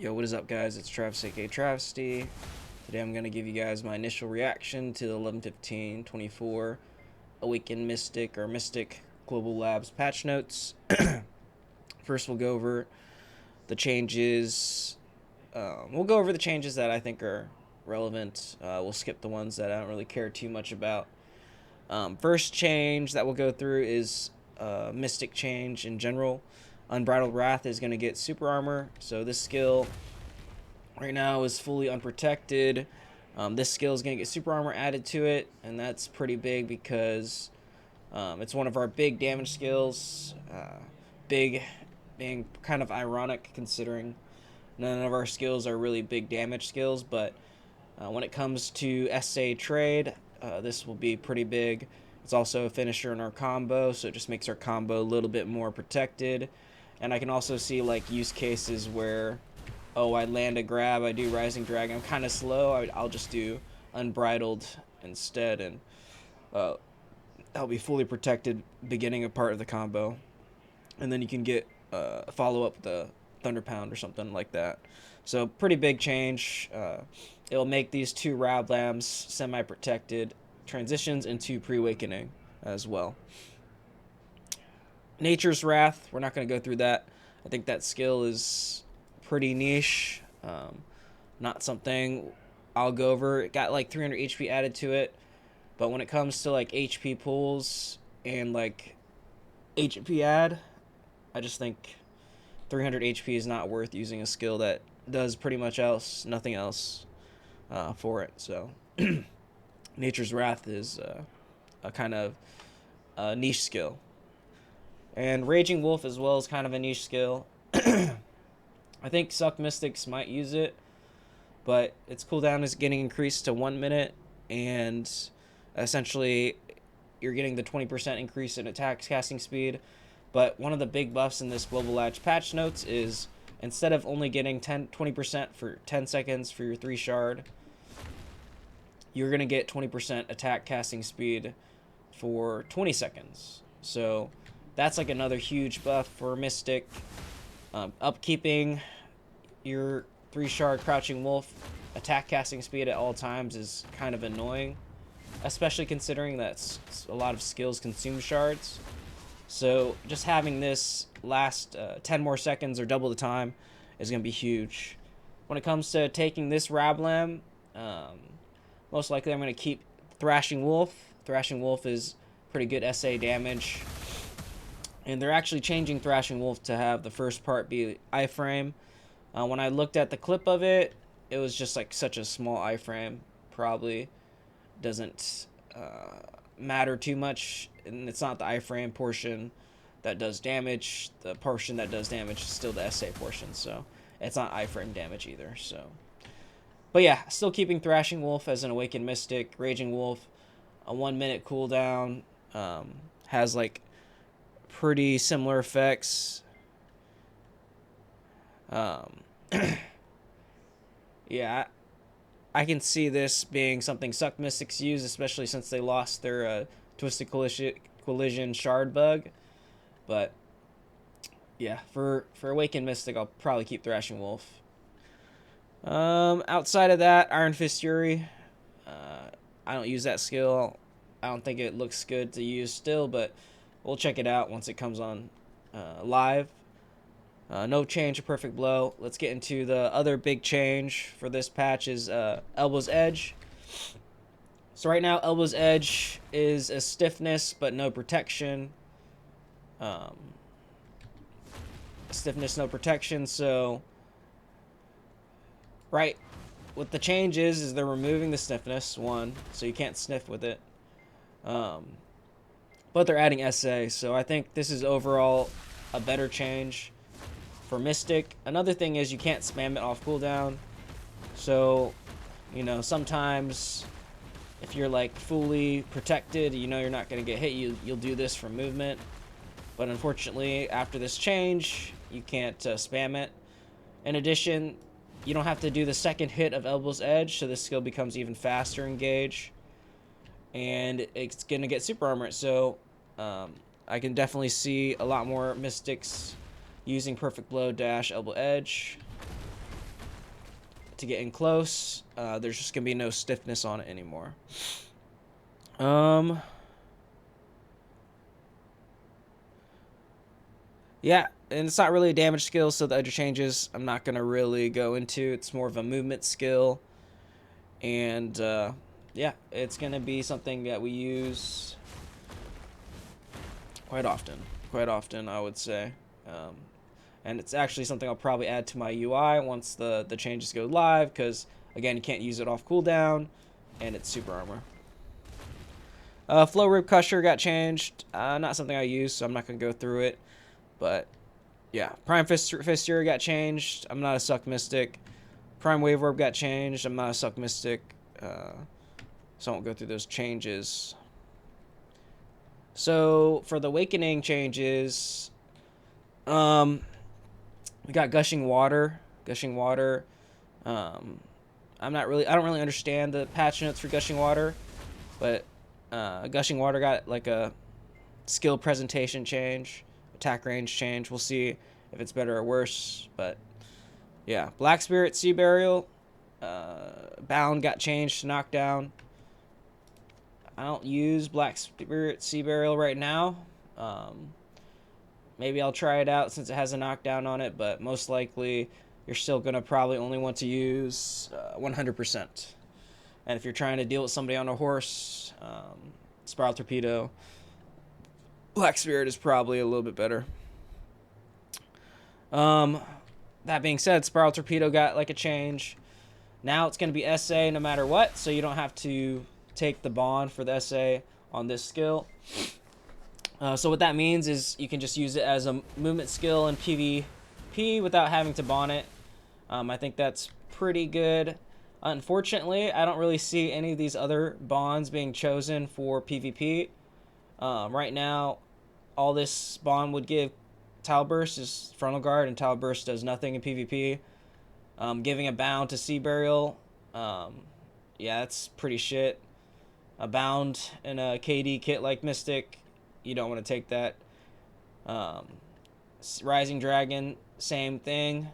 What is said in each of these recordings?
Yo, what is up, guys? It's Travis, aka Travesty. Today I'm going to give you guys my initial reaction to the 11.15.24 Awakened Mystic or Mystic Global Labs patch notes. First, we'll go over the changes. We'll go over the changes that I think are relevant. We'll skip the ones that I don't really care too much about. First change that we'll go through is Mystic change in general. Unbridled Wrath is going to get super armor, so this skill right now is fully unprotected. This skill is going to get super armor added to it, and that's pretty big because it's one of our big damage skills. Big being kind of ironic considering none of our skills are really big damage skills, but when it comes to SA trade, this will be pretty big. It's also a finisher in our combo, so it just makes our combo a little bit more protected. And I can also see like use cases where, oh, I land a grab, I do Rising Dragon, I'm kind of slow, I'll just do Unbridled instead, and I'll be fully protected beginning a part of the combo. And then you can get follow up the Thunder Pound or something like that. So pretty big change. It'll make these two Rablams semi-protected transitions into pre-awakening as well. Nature's Wrath, we're not going to go through that. I think that skill is pretty niche. Not something I'll go over. It got like 300 HP added to it, but when it comes to like HP pulls and like HP add, I just think 300 HP is not worth using a skill that does pretty much nothing else for it. So Nature's Wrath is a kind of niche skill. And Raging Wolf as well is kind of a niche skill. I think Suck Mystics might use it, but its cooldown is getting increased to 1 minute, and essentially you're getting the 20% increase in attack casting speed. But one of the big buffs in this Global Latch patch notes is instead of only getting 20% for 10 seconds for your 3 shard, you're going to get 20% attack casting speed for 20 seconds. So that's like another huge buff for Mystic. Upkeeping your 3 shard Crouching Wolf attack casting speed at all times is kind of annoying, especially considering that a lot of skills consume shards. So just having this last 10 more seconds or double the time is going to be huge. When it comes to taking this Rablam, most likely I'm going to keep Thrashing Wolf. Thrashing Wolf is pretty good SA damage. And they're actually changing Thrashing Wolf to have the first part be iframe. When I looked at the clip of it, it was just like such a small iframe. Probably doesn't matter too much, and it's not the iframe portion that does damage. The portion that does damage is still the SA portion, so it's not iframe damage either. So, but yeah, still keeping Thrashing Wolf as an Awakened Mystic. Raging Wolf, a 1 minute cooldown, has like pretty similar effects. Yeah, I can see this being something Suck Mystics use, especially since they lost their Twisted Collision shard bug. But yeah, for Awakened Mystic, I'll probably keep Thrashing Wolf. Outside of that, Iron Fist Fury. I don't use that skill. I don't think it looks good to use still, but we'll check it out once it comes on live. No change to Perfect Blow. Let's get into the other big change for this patch is Elbow's Edge. So right now, Elbow's Edge is a stiffness but no protection. Stiffness, no protection. So right, what the change is they're removing the stiffness, one, so you can't sniff with it. But they're adding SA, so I think this is overall a better change for Mystic. Another thing is you can't spam it off cooldown. So, you know, sometimes if you're like fully protected, you know you're not going to get hit, you'll do this for movement. But unfortunately, after this change, you can't spam it. In addition, you don't have to do the second hit of Elbow's Edge, so this skill becomes even faster engage. And it's going to get super armor. So I can definitely see a lot more Mystics using Perfect Blow, Dash, Elbow Edge. to get in close. There's just going to be no stiffness on it anymore. Yeah, and it's not really a damage skill, so the other changes I'm not going to really go into. It's more of a movement skill. And, yeah, it's going to be something that we use quite often, I would say. And it's actually something I'll probably add to my UI once the changes go live, because, again, you can't use it off cooldown, and it's super armor. Flow Rib Crusher got changed. Not something I use, so I'm not going to go through it. But, yeah. Prime Fister got changed. I'm not a Suck Mystic. Prime Wave Orb got changed. I'm not a Suck Mystic. So I won't go through those changes. So, for the Awakening changes, we got Gushing Water. I don't really understand the patch notes for Gushing Water, but Gushing Water got like a skill presentation change, attack range change. We'll see if it's better or worse, but yeah. Black Spirit Sea Burial, Bound got changed to Knockdown. I don't use Black Spirit Sea Burial right now. Maybe I'll try it out since it has a knockdown on it, but most likely you're still going to probably only want to use 100%. And if you're trying to deal with somebody on a horse, Spiral Torpedo, Black Spirit is probably a little bit better. That being said, Spiral Torpedo got like a change. Now it's going to be SA no matter what, so you don't have to take the bond for the SA on this skill. So what that means is you can just use it as a movement skill in PvP without having to bond it. I think that's pretty good. Unfortunately, I don't really see any of these other bonds being chosen for PvP. Right now, all this bond would give Tile Burst is Frontal Guard, and Tile Burst does nothing in PvP. Giving a Bound to Sea Burial, yeah, that's pretty shit. A Bound in a KD kit like Mystic, you don't want to take that. Rising Dragon, same thing.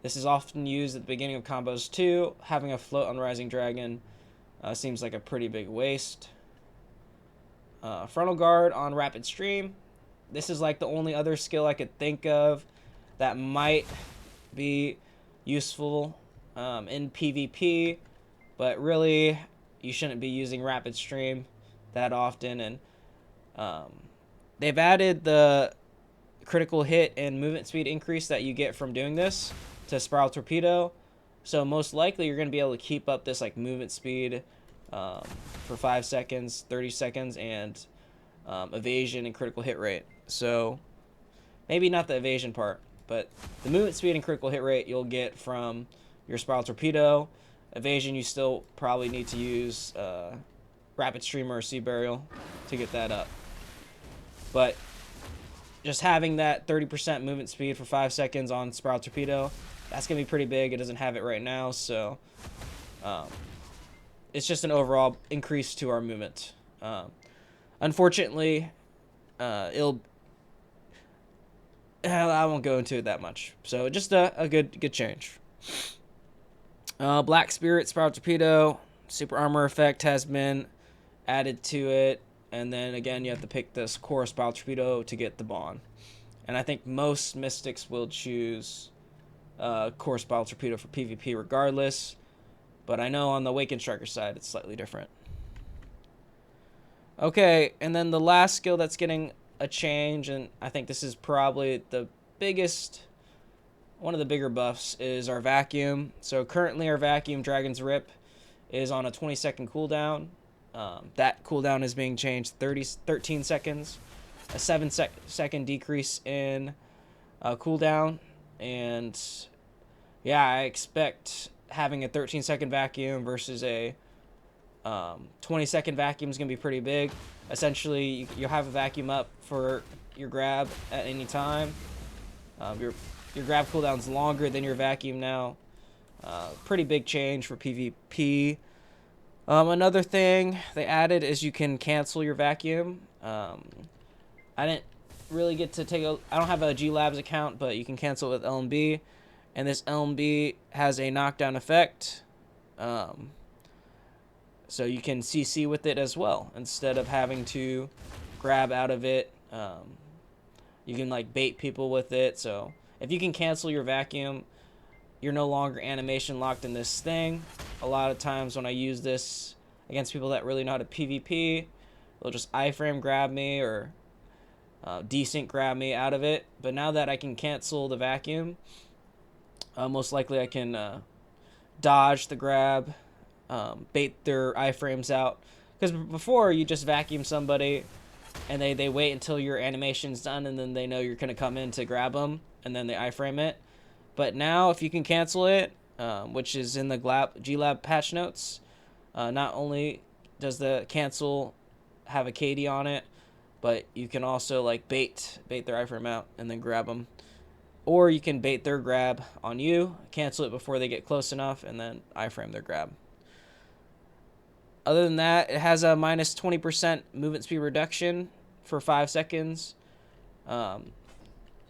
This is often used at the beginning of combos too. Having a float on Rising Dragon seems like a pretty big waste. Frontal Guard on Rapid Stream. This is like the only other skill I could think of that might be useful in PvP, but really you shouldn't be using Rapid Stream that often. And they've added the critical hit and movement speed increase that you get from doing this to Spiral Torpedo, so most likely you're going to be able to keep up this like movement speed for 5 seconds, 30 seconds, and evasion and critical hit rate. So maybe not the evasion part, but the movement speed and critical hit rate you'll get from your Spiral Torpedo. Evasion, you still probably need to use Rapid Streamer or Sea Burial to get that up. But just having that 30% movement speed for 5 seconds on Spiral Torpedo, that's going to be pretty big. It doesn't have it right now, so it's just an overall increase to our movement. Unfortunately, I won't go into it that much. So just a good change. Black Spirit Spiral Torpedo, Super Armor effect has been added to it. And then again, you have to pick this core Spiral Torpedo to get the bond. And I think most Mystics will choose core Spiral Torpedo for PvP regardless. But I know on the Awakened Striker side, it's slightly different. Okay, and then the last skill that's getting a change, and I think this is probably the biggest, one of the bigger buffs, is our Vacuum. So currently our Vacuum Dragon's Rip is on a 20-second cooldown. That cooldown is being changed 13 seconds, a 7-second decrease in cooldown, and yeah, I expect having a 13-second vacuum versus a 20-second vacuum is going to be pretty big. Essentially, you'll have a vacuum up for your grab at any time. Your grab cooldown's longer than your vacuum now. Pretty big change for PvP. Another thing they added is you can cancel your vacuum. I didn't really get to I don't have a G Labs account, but you can cancel it with LMB. And this LMB has a knockdown effect. So you can CC with it as well instead of having to grab out of it. You can like bait people with it. So if you can cancel your vacuum, you're no longer animation locked in this thing. A lot of times when I use this against people that really know how to PvP, they'll just iframe grab me or desync grab me out of it. But now that I can cancel the vacuum, most likely I can dodge the grab, bait their iframes out. Because before, you just vacuum somebody and they wait until your animation's done, and then they know you're going to come in to grab them, and then they iframe it. But now, if you can cancel it, which is in the GLab patch notes, not only does the cancel have a KD on it, but you can also like bait their iframe out and then grab them. Or you can bait their grab on you, cancel it before they get close enough, and then iframe their grab. Other than that, it has a minus 20% movement speed reduction for 5 seconds.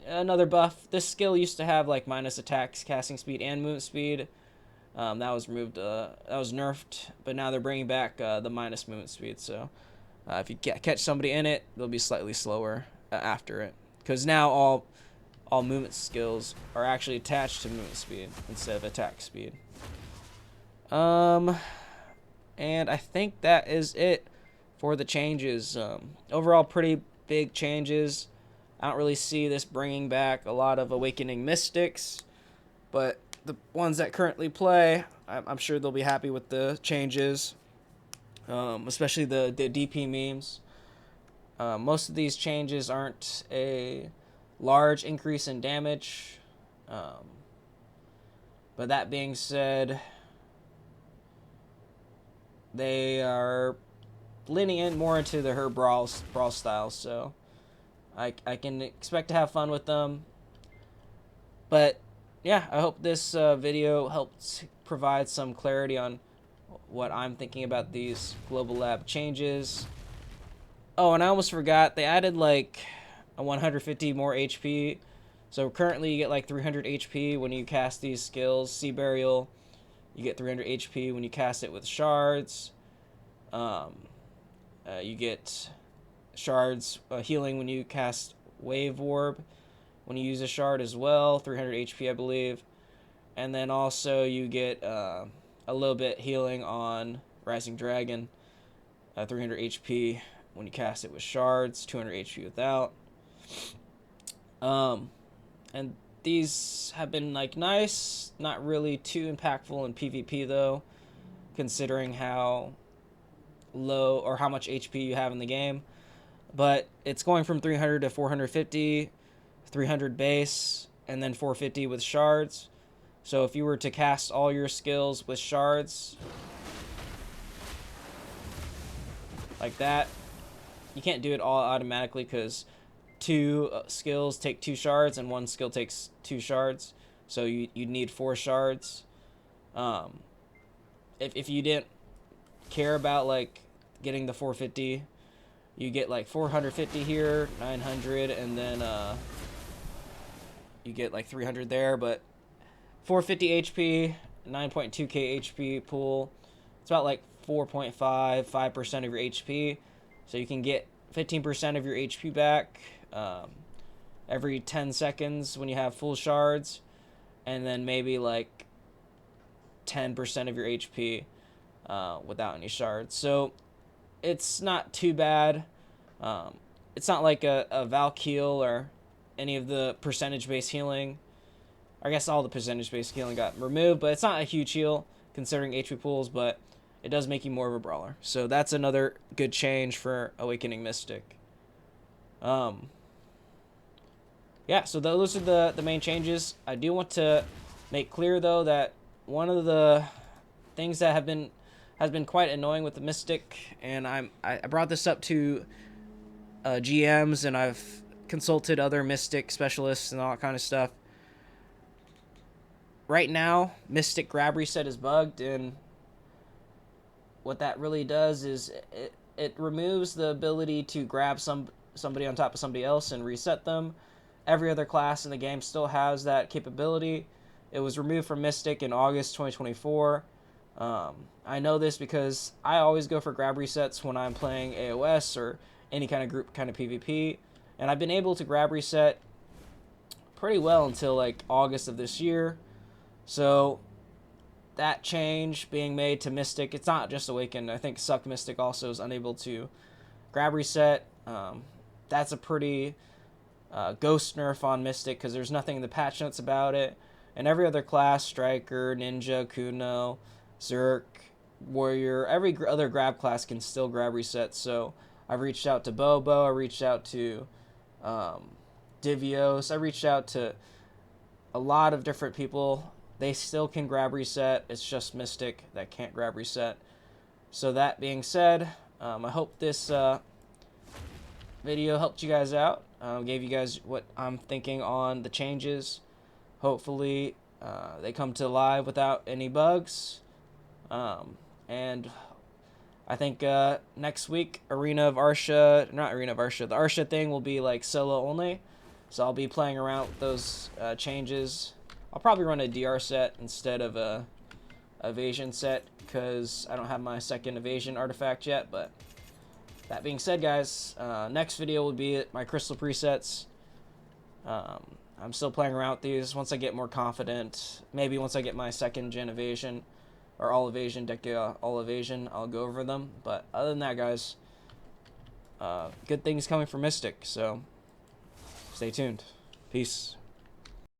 Another buff. This skill used to have like minus attack, casting speed, and movement speed. That was removed. That was nerfed, but now they're bringing back the minus movement speed. So if you catch somebody in it, they'll be slightly slower after it. Because now all movement skills are actually attached to movement speed instead of attack speed. And I think that is it for the changes. Overall, pretty big changes. I don't really see this bringing back a lot of Awakening Mystics, but the ones that currently play, I'm sure they'll be happy with the changes, especially the DP memes. Most of these changes aren't a large increase in damage, but that being said, they are leaning in more into her brawl style, so I can expect to have fun with them. But yeah, I hope this video helped provide some clarity on what I'm thinking about these Global Lab changes. Oh, and I almost forgot, they added like a 150 more HP. So currently you get like 300 HP when you cast these skills. Sea Burial, you get 300 HP when you cast it with shards. You get shards healing when you cast Wave Orb. When you use a shard as well, 300 HP I believe. And then also you get a little bit healing on Rising Dragon. 300 HP when you cast it with shards, 200 HP without. And these have been like nice, not really too impactful in PvP though, considering how low or how much HP you have in the game. But it's going from 300 to 450, 300 base, and then 450 with shards. So if you were to cast all your skills with shards like that, you can't do it all automatically because 2 skills take 2 shards and 1 skill takes 2 shards. So you need 4 shards. If you didn't care about like getting the 450, you get like 450 here, 900, and then you get like 300 there. But 450 HP, 9.2k HP pool, it's about like 5% of your HP. So you can get 15% of your HP back every 10 seconds when you have full shards, and then maybe like 10% of your HP without any shards. So it's not too bad. It's not like a Valkyl or any of the percentage-based healing. I guess all the percentage-based healing got removed, but it's not a huge heal considering HP pools, but it does make you more of a brawler. So that's another good change for Awakening Mystic. Yeah, so those are the main changes. I do want to make clear, though, that one of the things that has been quite annoying with the Mystic, and I brought this up to GMs, and I've consulted other Mystic specialists and all that kind of stuff. Right now, Mystic Grab Reset is bugged, and what that really does is it removes the ability to grab somebody on top of somebody else and reset them. Every other class in the game still has that capability. It was removed from Mystic in August 2024. I know this because I always go for grab resets when I'm playing AOS or any kind of group kind of PvP, and I've been able to grab reset pretty well until like August of this year. So that change being made to Mystic, it's not just Awakened. I think Suck Mystic also is unable to grab reset. That's a pretty ghost nerf on Mystic because there's nothing in the patch notes about it. And every other class, Striker, Ninja, Kuno, Zerk, Warrior, every other grab class can still grab reset. So I've reached out to Bobo, I reached out to Divios, I reached out to a lot of different people. They still can grab reset. It's just Mystic that can't grab reset. So that being said, I hope this video helped you guys out. Gave you guys what I'm thinking on the changes. Hopefully they come to live without any bugs. And I think next week, the Arena of Arsha thing will be like solo only. So I'll be playing around with those changes. I'll probably run a DR set instead of a evasion set because I don't have my second evasion artifact yet. But that being said, guys, next video will be my crystal presets. I'm still playing around with these. Once I get more confident, maybe once I get my second gen evasion or all evasion deck, all evasion, I'll go over them. But other than that, guys, good things coming for Mystic. So stay tuned. Peace.